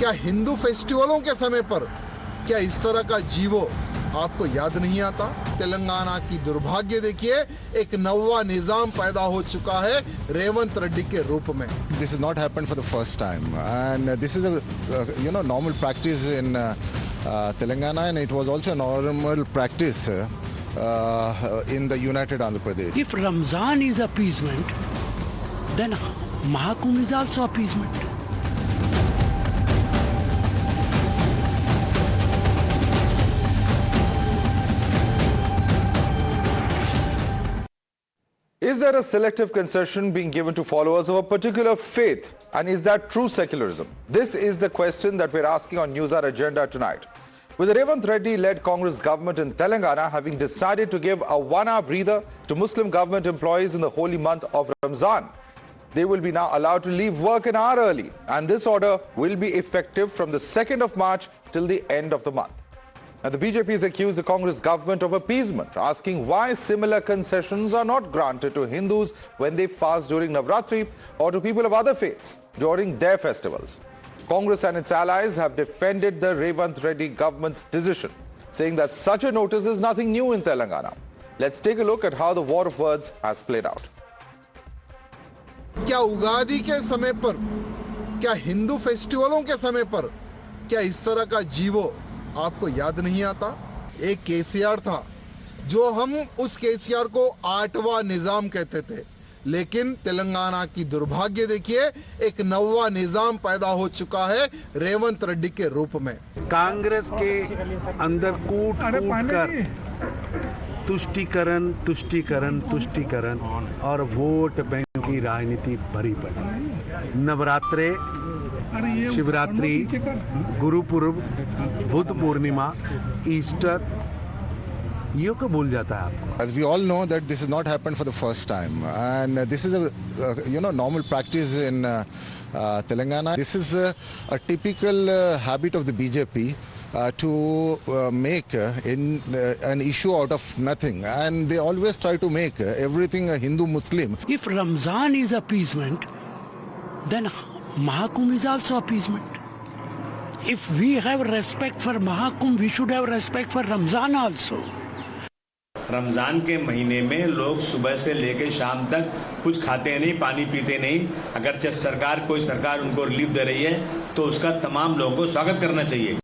क्या हिंदू फेस्टिवलों के समय पर क्या इस तरह का जीवो आपको याद नहीं आता? तेलंगाना की दुर्भाग्य देखिए, एक नवा निजाम पैदा हो चुका है रेवंत रेड्डी के रूप में. This has not happened for the first time, and this is a normal practice in Telangana, and it was also a normal practice in the United Andhra Pradesh. If Ramzan is appeasement, then Mahakumbh is also appeasement. Is there a selective concession being given to followers of a particular faith? And is that true secularism? This is the question that we're asking on Newshour Agenda tonight. With the Revant Reddy-led Congress government in Telangana having decided to give a one-hour breather to Muslim government employees in the holy month of Ramzan, they will be now allowed to leave work an hour early. And this order will be effective from the 2nd of March till the end of the month. Now, the BJP has accused the Congress government of appeasement, asking why similar concessions are not granted to Hindus when they fast during Navratri or to people of other faiths during their festivals. Congress and its allies have defended the Revant Reddy government's decision, saying that such a notice is nothing new in Telangana. Let's take a look at how the war of words has played out. क्या उगादी के समय पर, क्या हिंदू फेस्टिवलों के समय पर क्या इस तरह का जीवो आपको याद नहीं आता? एक केसीआर था जो हम उस केसीआर को 8वां निजाम कहते थे, लेकिन तेलंगाना की दुर्भाग्य देखिए, एक नवा निजाम पैदा हो चुका है रेवंत रेड्डी के रूप में. कांग्रेस के अंदर कूट कर तुष्टीकरण तुष्टीकरण तुष्टीकरण और वोट बैंक की राजनीति भरी पड़ी. नवरात्रे, शिवरात्रि, गुरुपुरब, बुद्ध पूर्णिमा, ईस्टर, ये को भूल जाता है आपको. As we all know that this has not happened for the first time, and this is a normal practice in Telangana. This is a typical habit of the BJP to make an issue out of nothing, and they always try to make everything a Hindu-Muslim. If Ramzan is appeasement, then Mahakumbh is also appeasement. If we have respect for Mahakumbh, we should have respect for Ramzan also. Ramzan के महीने में लोग सुबह से लेकर शाम तक कुछ खाते नहीं, पानी पीते नहीं. अगर कोई सरकार उनको रिलीफ दे रही है तो उसका तमाम लोगों को स्वागत करना चाहिए.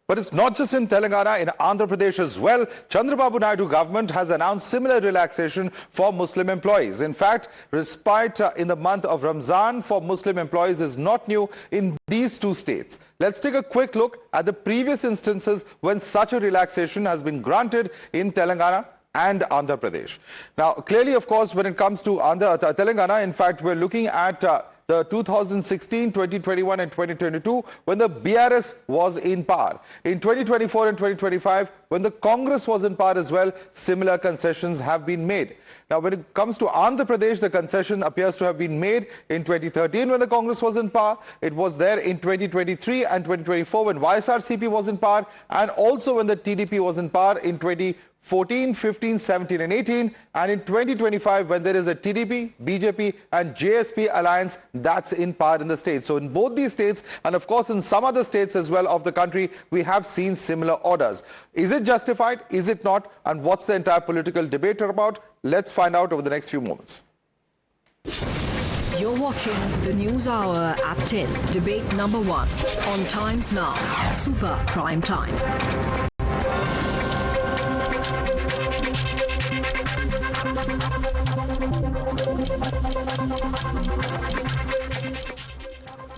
But it's not just in Telangana, in Andhra Pradesh as well. Chandrababu Naidu government has announced similar relaxation for Muslim employees. In fact, respite in the month of Ramzan for Muslim employees is not new in these two states. Let's take a quick look at the previous instances when such a relaxation has been granted in Telangana and Andhra Pradesh. Now, clearly, of course, when it comes to Telangana, in fact, we're looking at the 2016, 2021 and 2022 when the BRS was in power. In 2024 and 2025, when the Congress was in power as well, similar concessions have been made. Now, when it comes to Andhra Pradesh, the concession appears to have been made in 2013 when the Congress was in power. It was there in 2023 and 2024 when YSRCP was in power, and also when the TDP was in power in 2014, 15, 17 and 18, and in 2025 when there is a TDP, BJP and JSP alliance that's in power in the state. So in both these states, and of course in some other states as well of the country, we have seen similar orders. Is it justified? Is it not? And what's the entire political debate about? Let's find out over the next few moments. You're watching the News Hour at 10, debate number 1 on Times Now, Super Prime Time.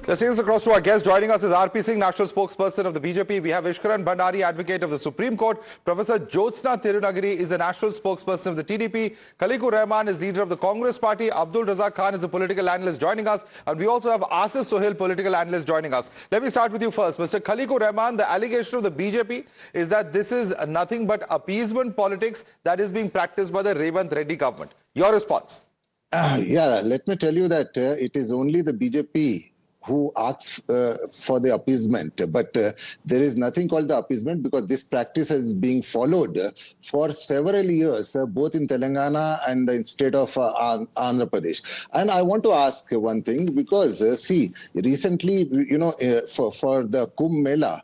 Let's take this across to our guest. Joining us is RP Singh, national spokesperson of the BJP. We have Ishkaran Bhandari, advocate of the Supreme Court. Professor Jyotsna Tirunagari is the national spokesperson of the TDP. Khaliqur Rahman is leader of the Congress party. Abdul Razak Khan is a political analyst joining us. And we also have Asif Sohail, political analyst joining us. Let me start with you first. Mr. Khaliqur Rahman, the allegation of the BJP is that this is nothing but appeasement politics that is being practiced by the Revant Reddy government. Your response? Yeah, let me tell you that it is only the BJP who asks for the appeasement, but there is nothing called the appeasement because this practice has been followed for several years, both in Telangana and the state of Andhra Pradesh. And I want to ask one thing because, see, recently, for the Kumbh Mela,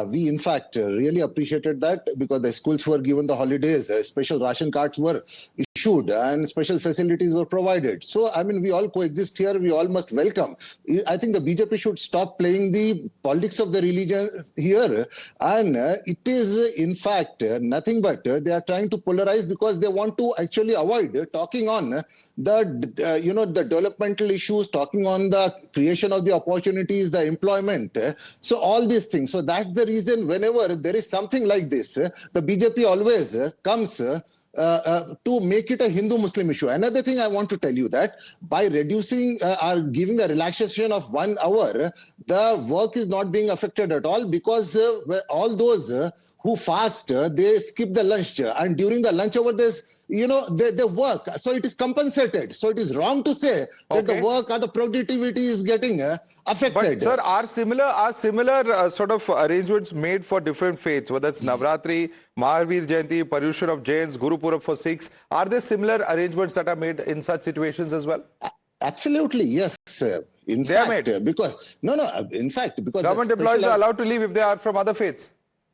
we in fact really appreciated that because the schools were given the holidays, special ration cards were issued and special facilities were provided. So, I mean, we all coexist here. We all must welcome. I think the BJP should stop playing the politics of the religion here. And it is, in fact, nothing but they are trying to polarize because they want to actually avoid talking on the developmental issues, talking on the creation of the opportunities, the employment. So all these things. So that's the reason whenever there is something like this, the BJP always comes to make it a Hindu-Muslim issue. Another thing I want to tell you that by reducing or giving a relaxation of 1 hour, the work is not being affected at all because all those who fast, they skip the lunch. And during the lunch hour, they work. So it is compensated. So it is wrong to say that the work or the productivity is getting affected. But sir, are similar sort of arrangements made for different faiths, whether it's Navratri, Mahavir Jayanti, Paryushan of Jains, Guru Purab for Sikhs? Are there similar arrangements that are made in such situations as well? Absolutely, yes. In fact, because government employees are allowed to leave if they are from other faiths.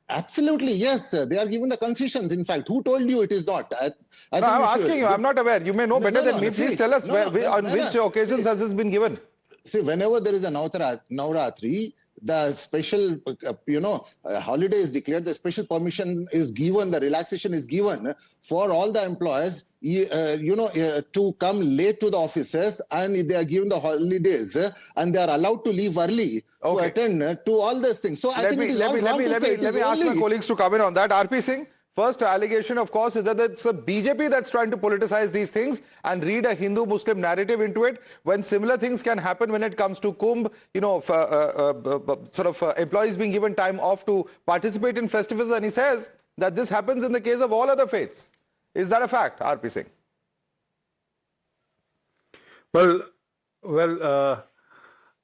Absolutely, yes. They are given the concessions. In fact, who told you it is not? I'm asking you. I'm not aware. You may know better than me. Please tell us on which occasions has this been given? See, whenever there is a Navratri, the special, holiday is declared, the special permission is given, the relaxation is given for all the employees, to come late to the offices, and they are given the holidays, and they are allowed to leave early to attend to all these things. So I think it is all wrong to say. Let me ask my colleagues to comment on that. RP Singh, first allegation, of course, is that it's the BJP that's trying to politicize these things and read a Hindu-Muslim narrative into it, when similar things can happen when it comes to Kumbh, employees being given time off to participate in festivals. And he says that this happens in the case of all other faiths. Is that a fact, RP Singh? Well,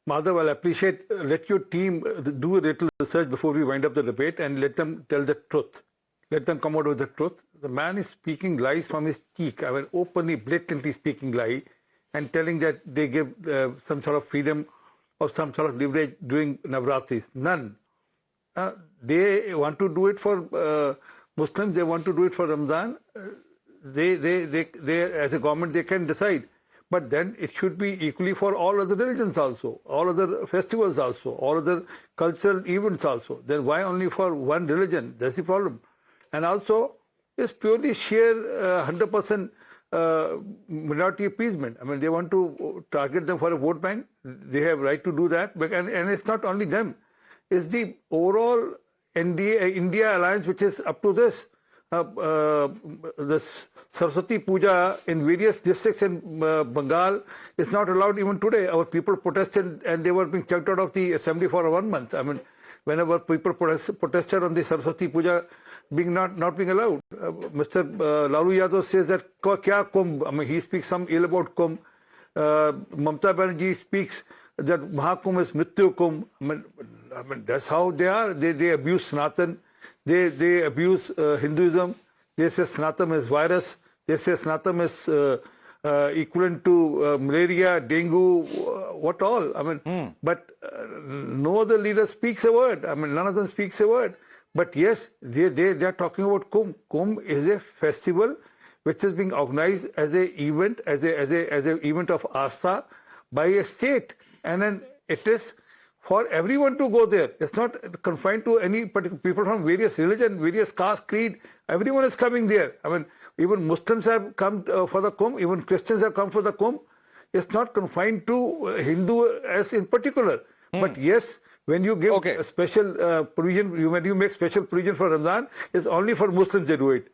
Madhav, I'll appreciate, let your team do a little research before we wind up the debate and let them tell the truth. Let them come out with the truth. The man is speaking lies from his cheek. I mean, openly, blatantly speaking lie and telling that they give some sort of freedom or some sort of leverage during Navratris. None. They want to do it for Muslims. They want to do it for Ramadan. They as a government, they can decide. But then it should be equally for all other religions also, all other festivals also, all other cultural events also. Then why only for one religion? That's the problem. And also, it's purely sheer 100% minority appeasement. I mean, they want to target them for a vote bank. They have right to do that. And it's not only them. It's the overall India alliance which is up to this. This Saraswati Puja in various districts in Bengal is not allowed even today. Our people protested and they were being chucked out of the assembly for 1 month. I mean, whenever people protested on the Saraswati Puja being not being allowed. Mr. Lalu Yadav says that kya Kumbh? I mean, he speaks some ill about Kumbh. Mamata Banerjee speaks that Mahakumbh is Mrityu Kumbh. I mean, that's how they are. They abuse Sanatan. They abuse Hinduism. They say Sanatan is virus. They say Sanatan is equivalent to malaria, dengue, what all. I mean, but no other leader speaks a word. I mean, none of them speaks a word. But yes, they are talking about Kumbh. Kumbh is a festival which is being organized as an event, as an event of Astha by a state, and then it is for everyone to go there. It's not confined to any particular people from various religion, various caste, creed. Everyone is coming there. I mean, even Muslims have come for the Kumbh, even Christians have come for the Kumbh. It's not confined to Hindu as in particular. But yes, when you give a special provision, when you make special provision for Ramadan, it's only for Muslims they do it.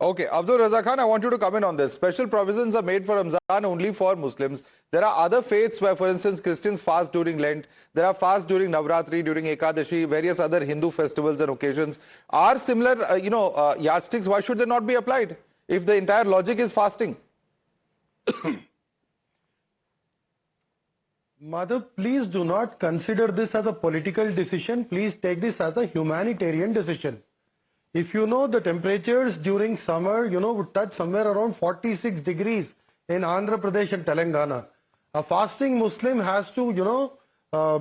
Okay, Abdul Raza Khan, I want you to comment on this. Special provisions are made for Ramzan only for Muslims. There are other faiths where, for instance, Christians fast during Lent. There are fasts during Navratri, during Ekadashi, various other Hindu festivals and occasions. Are similar, yardsticks, why should they not be applied if the entire logic is fasting? Madhav, please do not consider this as a political decision. Please take this as a humanitarian decision. If you know the temperatures during summer, would touch somewhere around 46 degrees in Andhra Pradesh and Telangana. A fasting Muslim has to,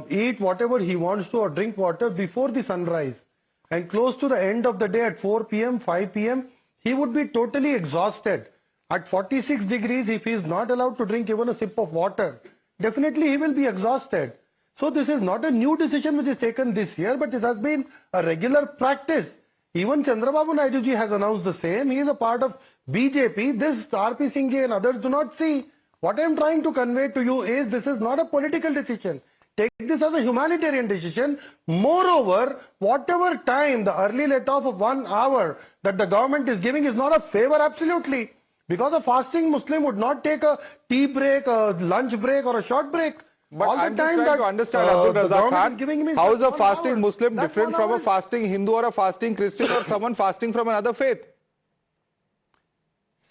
eat whatever he wants to or drink water before the sunrise. And close to the end of the day at 4 p.m., 5 p.m., he would be totally exhausted. At 46 degrees, if he is not allowed to drink even a sip of water, definitely he will be exhausted. So this is not a new decision which is taken this year, but this has been a regular practice. Even Chandrababu Naidu ji has announced the same. He is a part of BJP. This RP Singh ji and others do not see. What I am trying to convey to you is this is not a political decision. Take this as a humanitarian decision. Moreover, whatever time, the early let-off of 1 hour that the government is giving is not a favor, absolutely. Because a fasting Muslim would not take a tea break, a lunch break or a short break. But all I'm the just time trying that to understand, Abdul the Razak government is giving Khan, him how is a 1 fasting hour. Muslim That's different 1 from a hour. fasting Hindu or a fasting Christian or someone fasting from another faith?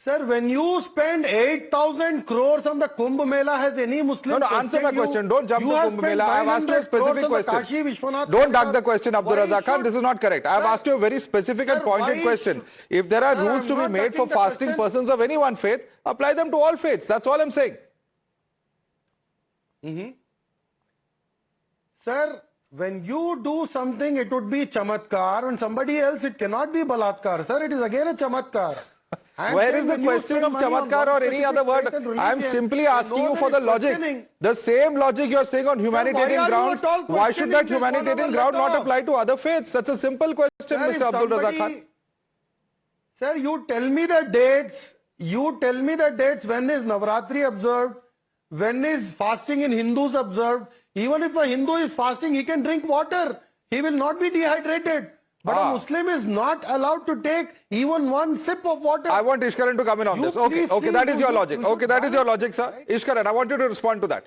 Sir, when you spend 8,000 crores on the Kumbh Mela, has any Muslim No, answer my questioned you? question. Don't jump You to have Kumbh spent Mela. I have asked you a 900 crores specific on the question. Kashi Vishwanath Don't duck Corridor. the question, Abdul Why Razak Khan. should- This is not correct. I have Sir, asked you a very specific and sir, pointed why question. should- If there are Sir, rules I'm to be not made for ducking the fasting question. persons of any one faith, apply them to all faiths. That's all I'm saying. Sir, when you do something, it would be chamatkar, and somebody else, it cannot be balatkar. Sir, it is again a chamatkar. I am Where saying is the when you question spend of money on chamatkar one or any specific other word? faith and I am religion, simply then asking no you for one the is logic. questioning. The same logic you are saying on humanitarian are you grounds. at all Why should that questioning this 1 humanitarian hour ground not let-off? apply to other faiths? That's a simple question, Sir, Mr. if Abdul Razak somebody- Khan. Sir, you tell me the dates. You tell me the dates when is Navratri observed, when is fasting in Hindus observed. Even if a Hindu is fasting, he can drink water. He will not be dehydrated. But a Muslim is not allowed to take even one sip of water. I want Ishkaran to come in on You this. Okay, please okay, see, that is you your should- logic. you should Okay, that is your balance, logic, sir. right? Ishkaran, I want you to respond to that.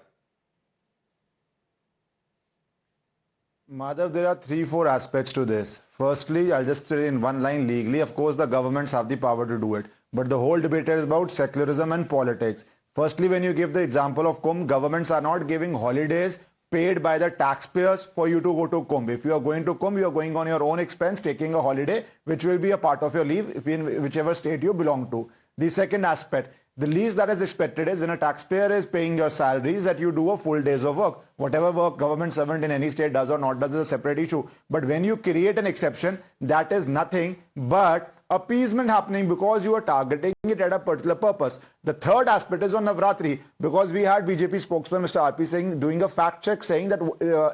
Madhav, there are 3-4 aspects to this. Firstly, I'll just say in one line legally, of course, the governments have the power to do it. But the whole debate is about secularism and politics. Firstly, when you give the example of Kumbh, governments are not giving holidays paid by the taxpayers for you to go to Kumbh. If you are going to Kumbh, you are going on your own expense, taking a holiday, which will be a part of your leave if in whichever state you belong to. The second aspect, the least that is expected is when a taxpayer is paying your salaries that you do a full days of work. Whatever work government servant in any state does or not does is a separate issue. But when you create an exception, that is nothing but appeasement happening because you are targeting it at a particular purpose. The third aspect is on Navratri, because we had BJP spokesman Mr. RP Singh doing a fact check saying that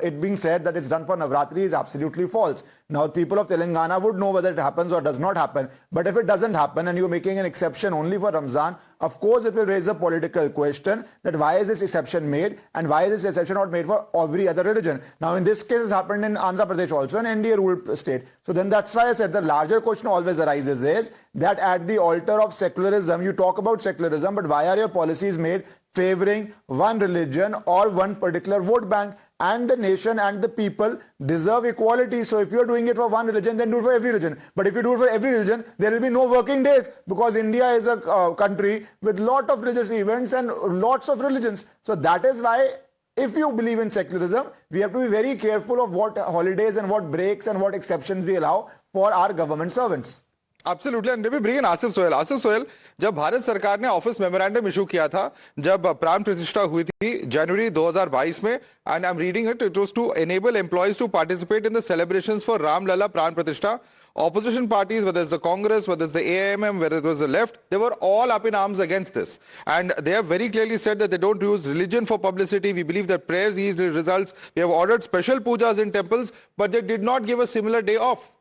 it being said that it's done for Navratri is absolutely false. Now people of Telangana would know whether it happens or does not happen. But if it doesn't happen and you're making an exception only for Ramzan, of course it will raise a political question that why is this exception made and why is this exception not made for every other religion. Now in this case it happened in Andhra Pradesh also, an NDA ruled state. So then that's why I said the larger question always arises is that at the altar of secularism, you talk about secularism, but why are your policies made favoring one religion or one particular vote bank? And the nation and the people deserve equality. So if you're doing it for one religion, then do it for every religion. But if you do it for every religion, there will be no working days because India is a country with lot of religious events and lots of religions. So that is why if you believe in secularism, we have to be very careful of what holidays and what breaks and what exceptions we allow for our government servants. Absolutely, and let me bring in Asif Sohail. Asif Sohail, जब भारत सरकार ने office memorandum issue किया था, जब प्राण प्रतिष्ठा हुई थी जनवरी 2022 में, and I'm reading it, it was to enable employees to participate in the celebrations for Ram Lalla Pran Pratishtha. Opposition parties, whether it's the Congress, whether it's the AIMM, whether it was the left, they were all up in arms against this. And they have very clearly said that they don't use religion for publicity. We believe that prayers yield results. We have ordered special pujas in temples, but they did not give a similar day off.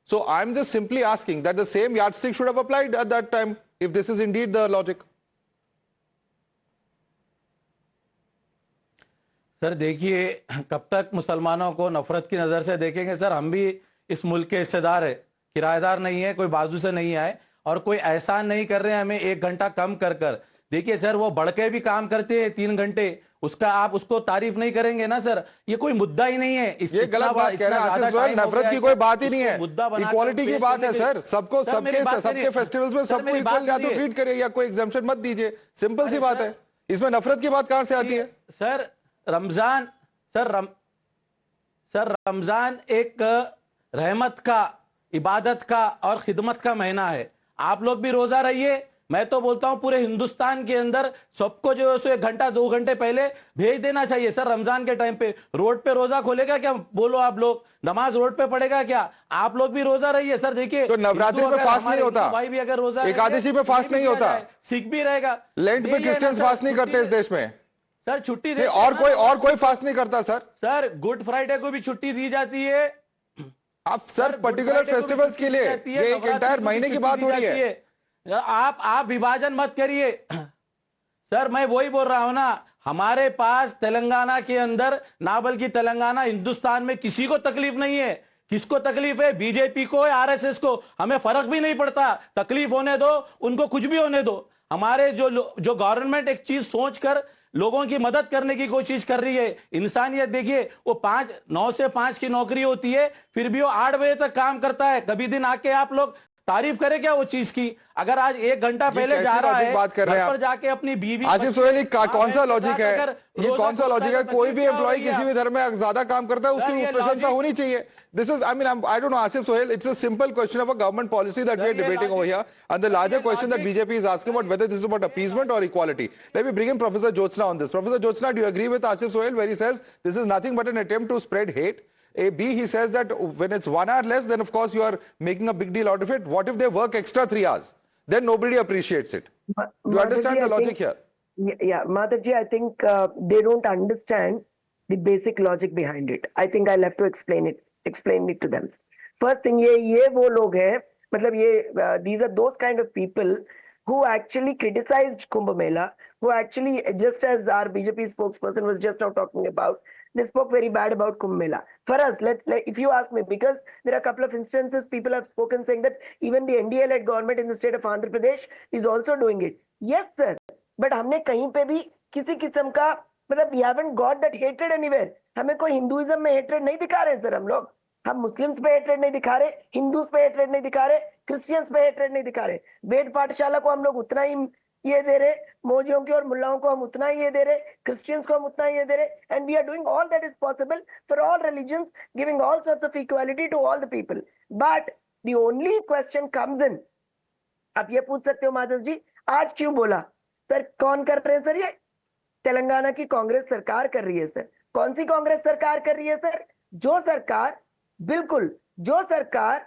So I'm just simply asking that the same yardstick should have applied at that time, if this is indeed the logic. Sir देखिए, कब तक मुसलमानों को नफरत की नज़र से देखेंगे? सर हम भी इस मुल्क के हिस्सेदार है, किराएदार नहीं है, कोई बाजू से नहीं आए और कोई एहसान नहीं कर रहे हैं हमें 1 घंटा कम कर कर। देखिए सर, वो बढ़ के भी काम करते हैं 3 घंटे, उसका आप उसको तारीफ नहीं करेंगे ना सर? ये कोई मुद्दा ही नहीं है। ये गलत बात कह रहे हैं आसिफ सोहेल, नफरत की कोई बात ही नहीं है, इक्वालिटी की बात है सर। सबको सबके फेस्टिवल्स में सबको इक्वल या तो ट्रीट करिए या कोई एग्जम्पशन मत दीजिए, सिंपल सी बात है। इसमें नफरत की बात कहां से आती है? सर रमजान सर रमजान एक रहमत का, इबादत का और खिदमत का महीना है। आप लोग भी रोजा रहिए। मैं तो बोलता हूं पूरे हिंदुस्तान के अंदर सबको जो है सो 1 घंटा 2 घंटे पहले भेज देना चाहिए। सर रमजान के टाइम पे रोड पे रोजा खोलेगा क्या? बोलो आप लोग, नमाज रोड पे पढ़ेगा क्या? आप लोग भी रोजा रहिए। सर देखिए, तो नवरात्रि में फास्ट नहीं होता, भाई भी अगर रोजा, एकादशी में फास्ट नहीं होता, सिख भी रहेगा। लेंट पे क्रिश्चियंस फास्ट नहीं करते इस देश में सर, छुट्टी नहीं, और कोई फास्ट नहीं करता सर। सर गुड फ्राइडे को भी छुट्टी दी जाती है। आप सर पर्टिकुलर फेस्टिवल्स के लिए, ये एक एंटायर महीने की बात हो रही है। आप विभाजन मत करिए। सर मैं वही बोल रहा हूं ना, हमारे पास तेलंगाना के अंदर, ना बल्कि तेलंगाना हिंदुस्तान में किसी को तकलीफ नहीं है। किसको तकलीफ है? बीजेपी को, आरएसएस को। हमें फर्क भी नहीं पड़ता, तकलीफ होने दो उनको, कुछ भी होने दो। हमारे जो गवर्नमेंट एक चीज सोचकर लोगों की मदद करने की कोशिश कर रही है, इंसानियत। देखिए वो 9 से 5 की नौकरी होती है, फिर भी वो 8 बजे तक काम करता है। कभी दिन आके आप लोग तारीफ करें क्या वो चीज की? अगर आज 1 घंटा पहले जा रहा है, बात कर रहे हैं घर पर जाके अपनी बीवी, आसिफ सोहेल, कौन सा लॉजिक है ये? कौन सा लॉजिक है? कोई भी एम्प्लॉय किसी भी धर्म में ज्यादा काम करता है, उसकी प्रशंसा होनी चाहिए। This is, I mean, I don't know, Asif Sohail, it's a simple question of a government policy that we are debating over here. And the larger question that BJP is asking about whether this is about appeasement or equality. Let me bring in Professor Jyotsna on this. Professor Jyotsna, do you agree with Asif Sohail where he says this is nothing but an attempt to spread hate? B, he says that when it's 1 hour less, then of course you are making a big deal out of it. What if they work extra 3 hours? Then nobody appreciates it. Do you understand the logic here? Yeah, Madhavji, I think they don't understand the basic logic behind it. I think I'll have to explain it to them. First thing, ये वो लोग हैं, मतलब ये these are those kind of people who actually criticized Kumbh Mela, who actually, just as our BJP spokesperson was just now talking about, they spoke very bad about Kumbh Mela. For us, if you ask me, because there are a couple of instances people have spoken saying that even the NDA-led government in the state of Andhra Pradesh is also doing it. Yes, sir. But हमने कहीं पे भी किसी किस्म का, मतलब we haven't got that hatred anywhere. हमें कोई हिंदुइज्म में hatred नहीं दिखा रहे सर हम लोग. हम मुस्लिम्स पे हेट्रेड नहीं दिखा रहे, हिंदूज पे हेट्रेड नहीं दिखा रहे, क्रिश्चियंस पे हेट्रेड नहीं दिखा रहे. वेद पाठशाला को हम लोग उतना ही ये दे रहे, मौजियों की और मुल्लाओं को हम उतना ही ये दे रहे, क्रिश्चियंस को हम उतना ही ये दे रहे. And we are doing all that is possible for all religions, giving all sorts of equality to all the people. But the only question comes in, आप ये पूछ सकते हो माधव जी, आज क्यों बोला सर? कौन कर रहे हैं सर? ये तेलंगाना की कांग्रेस सरकार कर रही है सर. कौन सी कांग्रेस सरकार कर रही है सर? जो सरकार, बिल्कुल जो सरकार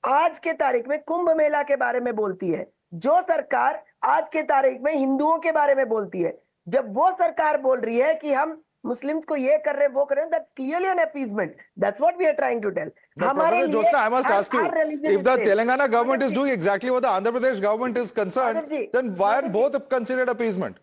आज के तारीख में कुंभ मेला के बारे में बोलती है, जो सरकार आज के तारीख में हिंदुओं के बारे में बोलती है, जब वो सरकार बोल रही है कि हम मुस्लिम्स को ये कर रहे हैं वो कर रहे हैं, that's clearly an appeasement. That's what we are trying to tell. Professor Jyotsna, I must ask you, if the Telangana government is doing exactly what the Andhra Pradesh government is concerned, then why are both considered appeasement?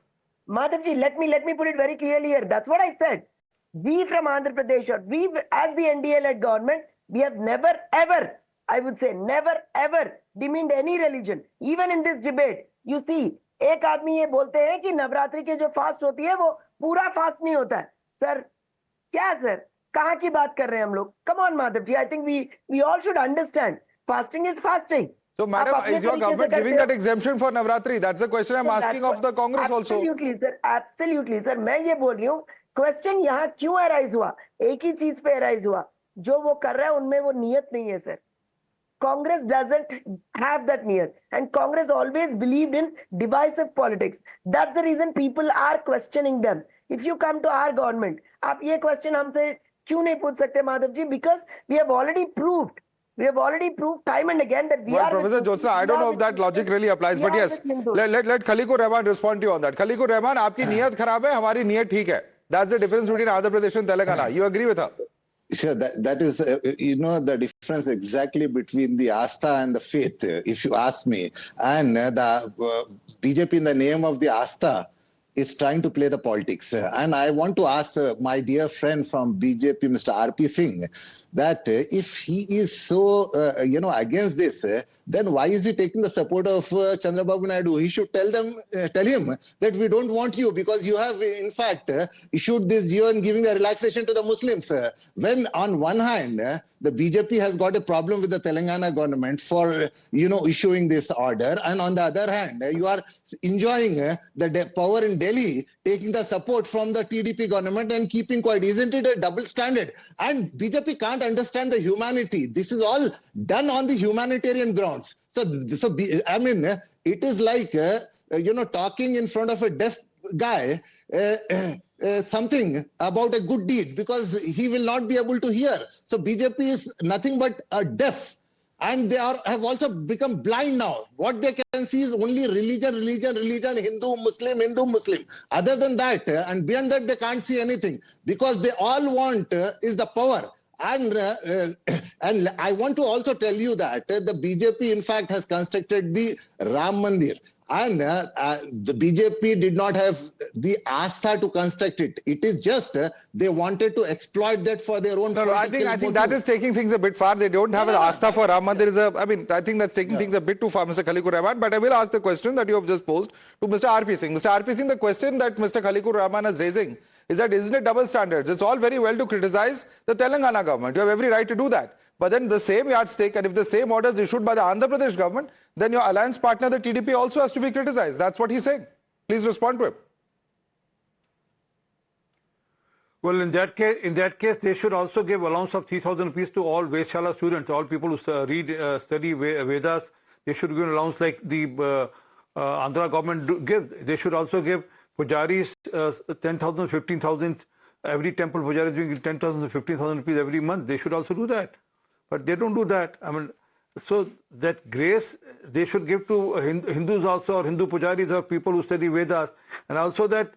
Madhavji, let me put it very clearly here. That's what I said. We from Andhra Pradesh, or we as the NDA-led government, we have never ever, I would say never ever demeaned any religion. Even in this debate, you see, एक आदमी ये बोलते हैं कि नवरात्रि के जो fast होती है वो पूरा फास्ट नहीं होता है. सर क्या सर, कहाँ की बात कर रहे हैं हम लोग? Come on, Madhav ji, I think we all should understand. Fasting is fasting. So, madam, is your government giving that exemption for Navratri? That's the question I'm asking of the Congress also. Absolutely, sir. Absolutely, sir. मैं ये बोल रही हूँ, question यहाँ क्यों arise हुआ? एक ही चीज पे अराइज हुआ, जो वो कर रहा है उनमें वो नियत नहीं है sir. Congress doesn't have that niyat, and Congress always believed in divisive politics. That's the reason people are questioning them. If you come to our government, आप ये question हमसे क्यों नहीं पूछ सकते Madhav ji? Because we have already proved time and again that we are. Professor Jyotsna, I don't know if that logic really applies, but yes, let Khaliqur Rahman respond to you on that. Khaliqur Rahman, आपकी नियत खराब है, हमारी नियत ठीक है. That's the difference between Andhra Pradesh and Telangana. You agree with her? Sure, that is, the difference exactly between the Astha and the faith, if you ask me. And the BJP, in the name of the Astha, is trying to play the politics. And I want to ask my dear friend from BJP, Mr. R.P. Singh, that if he is so, against this, then why is he taking the support of Chandrababu Naidu? He should tell him that we don't want you because you have, in fact, issued this GO and giving a relaxation to the Muslims. When on one hand, the BJP has got a problem with the Telangana government for, issuing this order. And on the other hand, you are enjoying the power in Delhi taking the support from the TDP government and keeping quiet. Isn't it a double standard? And BJP can't understand the humanity. This is all done on the humanitarian grounds. I mean, it is like, talking in front of a deaf guy something about a good deed because he will not be able to hear. So BJP is nothing but a deaf. And they have also become blind now. What they can see is only religion, Hindu, Muslim. Other than that, and beyond that, they can't see anything because they all want is the power. And I want to also tell you that the BJP, in fact, has constructed the Ram Mandir. And the BJP did not have the astha to construct it. It is just they wanted to exploit that for their own. No, I think that is taking things a bit far. They don't have an astha for Ram Mandir. I think that's taking things a bit too far, Mr. Khalikur Rahman. But I will ask the question that you have just posed to Mr. R.P. Singh. Mr. R.P. Singh, the question that Mr. Khalikur Rahman is raising is that isn't it double standards? It's all very well to criticize the Telangana government. You have every right to do that. But then the same yardstick, and if the same orders issued by the Andhra Pradesh government, then your alliance partner, the TDP, also has to be criticized. That's what he's saying. Please respond to him. Well, in that case, they should also give allowance of 3,000 rupees to all Veshala students, all people who study Vedas. They should give allowance like the Andhra government gives. They should also give pujaris 10,000, 15,000. Every temple pujari is doing 10,000 to 15,000 rupees every month. They should also do that. But they don't do that. I mean, so that grace they should give to Hindus also, or Hindu pujaris, or people who study Vedas. And also that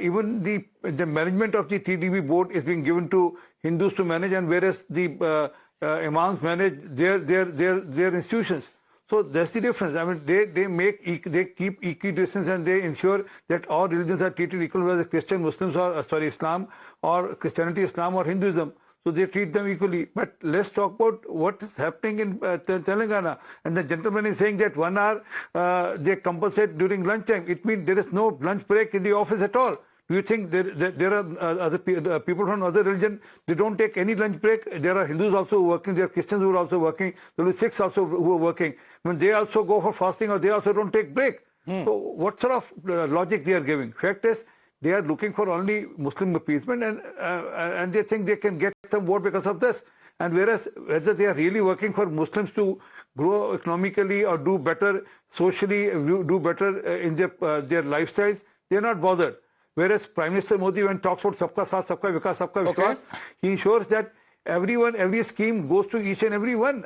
even the management of the TDP board is being given to Hindus to manage, and whereas the imams manage their institutions. So that's the difference. I mean, they keep equidistance, and they ensure that all religions are treated equal, whether Christian, Muslims, or Islam, or Christianity, Islam, or Hinduism. So they treat them equally. But let's talk about what is happening in Telangana. And the gentleman is saying that 1 hour they compensate during lunchtime. It means there is no lunch break in the office at all. Do you think there are other people from other religion? They don't take any lunch break. There are Hindus also working. There are Christians who are also working. There are Sikhs also who are working. When they also go for fasting, or they also don't take break. So what sort of logic they are giving? Fact is, they are looking for only Muslim appeasement, and they think they can get some vote because of this. And whereas whether they are really working for Muslims to grow economically or do better socially, do better in their lifestyles, they are not bothered. Whereas Prime Minister Modi, when talks about Sabka Saath, Sabka Vikas, Sabka Vikas, he ensures that every scheme goes to each and every one.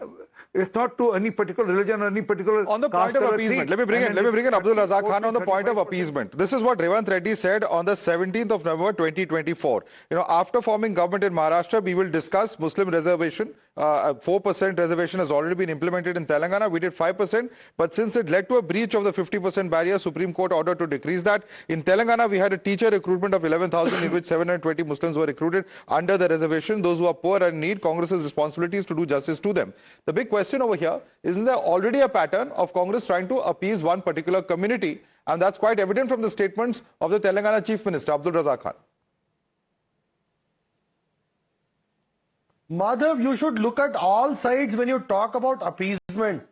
It's not to any particular religion or any particular on the point of appeasement. Let me bring in Abdul Razak Khan on the point of appeasement. This is what Revant Reddy said on the 17th of November 2024. After forming government in Maharashtra, we will discuss Muslim reservation. 4% reservation has already been implemented in Telangana. We did 5%, but since it led to a breach of the 50% barrier, Supreme Court ordered to decrease that. In Telangana, we had a teacher recruitment of 11,000 in which 720 Muslims were recruited under the reservation. Those who are poor and in need, Congress's responsibility is to do justice to them. The big question over here, isn't there already a pattern of Congress trying to appease one particular community? And that's quite evident from the statements of the Telangana Chief Minister, Abdul Razak Khan. Madhav, you should look at all sides when you talk about appeasement.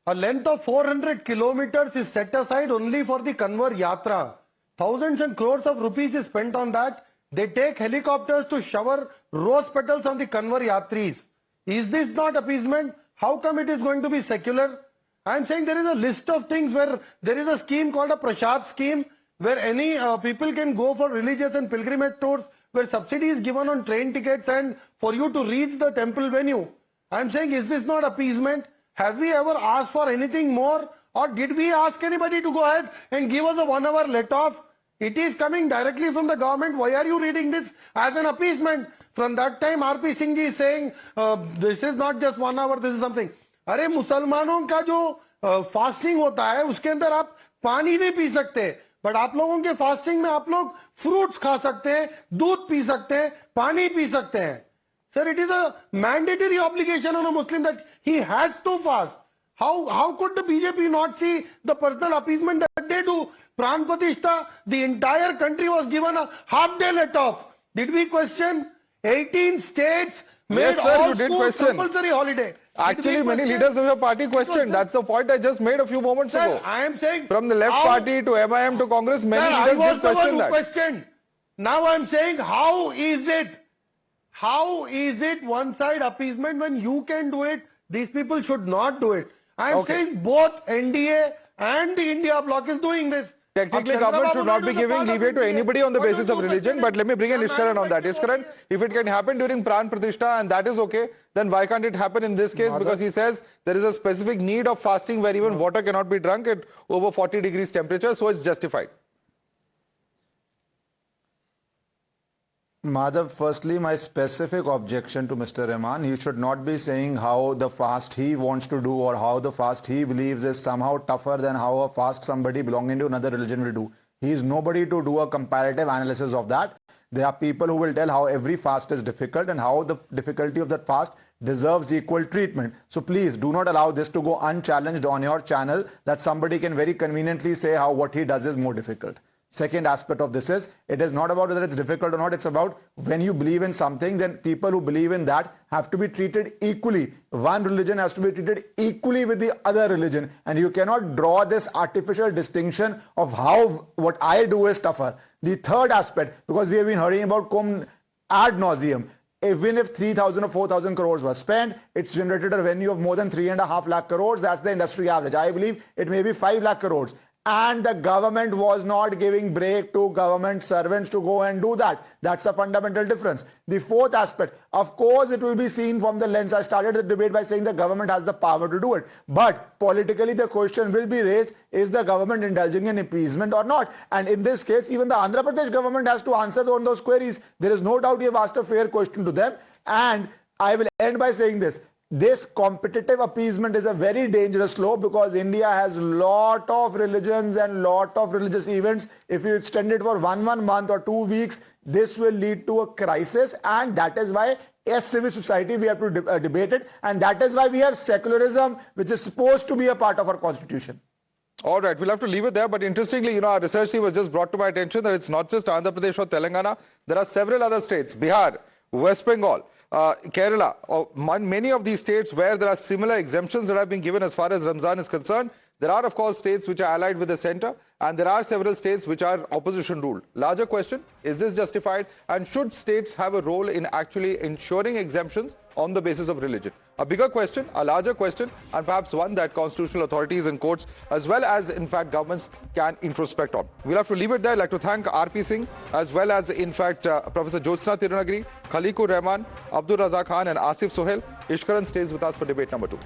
A length of 400 kilometers is set aside only for the Kanwar Yatra. Thousands and crores of rupees is spent on that. They take helicopters to shower rose petals on the Kanwar Yatris. Is this not appeasement? How come it is going to be secular? I am saying there is a list of things where there is a scheme called a Prashad scheme, where any people can go for religious and pilgrimage tours, where subsidy is given on train tickets and for you to reach the temple venue. I am saying, is this not appeasement? Have we ever asked for anything more? Or did we ask anybody to go ahead and give us a 1 hour let off? It is coming directly from the government. Why are you reading this as an appeasement? From that time, R.P. Singh ji is saying, this is not just 1 hour, this is something. अरे मुसलमानों का जो fasting होता है उसके अंदर आप पानी नहीं पी सकते, बट आप लोगों के फास्टिंग में आप लोग फ्रूट्स खा सकते हैं, दूध पी सकते हैं, पानी पी सकते हैं. Sir, it is a mandatory obligation on a Muslim that he has to fast. How could the BJP not see the personal appeasement that they do? Pran Pratishtha, the entire country was given a half-day let-off. Did we question? 18 states made all schools compulsory holiday. Actually, many leaders of your party questioned. That's the point I just made a few moments Sir, ago. I am saying From the left party to MIM to Congress, many Sir, I leaders was did the one question who that. questioned. Now I'm saying, how is it one side appeasement when you can do it? These people should not do it. I'm Okay. saying both NDA and the India bloc is doing this. Technically, Ab government Chandrababu should not Naidu be is a giving part of leeway to NDA. anybody on the What basis do of you religion. question But let me bring in I'm Ishkaran on that. expecting Ishkaran, if it can happen during Pran Pratishtha and that is okay, then why can't it happen in this case? Because he says there is a specific need of fasting where even water cannot be drunk at over 40 degrees temperature, so it's justified. Madhav, firstly, my specific objection to Mr. Rahman, he should not be saying how the fast he wants to do or how the fast he believes is somehow tougher than how a fast somebody belonging to another religion will do. He is nobody to do a comparative analysis of that. There are people who will tell how every fast is difficult and how the difficulty of that fast deserves equal treatment. So please do not allow this to go unchallenged on your channel, that somebody can very conveniently say how what he does is more difficult. Second aspect of this is, it is not about whether it's difficult or not, it's about when you believe in something, then people who believe in that have to be treated equally. One religion has to be treated equally with the other religion, and you cannot draw this artificial distinction of how what I do is tougher. The third aspect, because we have been hearing about Kumbh ad nauseum, even if 3,000 or 4,000 crores was spent, it's generated a revenue of more than 3.5 lakh crores. That's the industry average. I believe it may be 5 lakh crores. And the government was not giving break to government servants to go and do that. That's a fundamental difference. The fourth aspect, of course, it will be seen from the lens. I started the debate by saying the government has the power to do it. But politically, the question will be raised, is the government indulging in appeasement or not? And in this case, even the Andhra Pradesh government has to answer on those queries. There is no doubt you have asked a fair question to them. And I will end by saying this. This competitive appeasement is a very dangerous slope, because India has lot of religions and lot of religious events. If you extend it for one month or 2 weeks, this will lead to a crisis, and that is why as civil society we have to debate it, and that is why we have secularism, which is supposed to be a part of our constitution. All right, we'll have to leave it there. But interestingly, our research team was just brought to my attention that it's not just Andhra Pradesh or Telangana. There are several other states, Bihar, West Bengal, Kerala, many of these states where there are similar exemptions that have been given as far as Ramzan is concerned. There are, of course, states which are allied with the center, and there are several states which are opposition ruled. Larger question, is this justified? And should states have a role in actually ensuring exemptions on the basis of religion? A bigger question, a larger question, and perhaps one that constitutional authorities and courts, as well as, in fact, governments can introspect on. We'll have to leave it there. I'd like to thank R.P. Singh, as well as, in fact, Professor Jyotsna Tirunagari, Khaliqur Rahman, Abdul Raza Khan, and Asif Sohail. Ishkaran stays with us for debate number 2.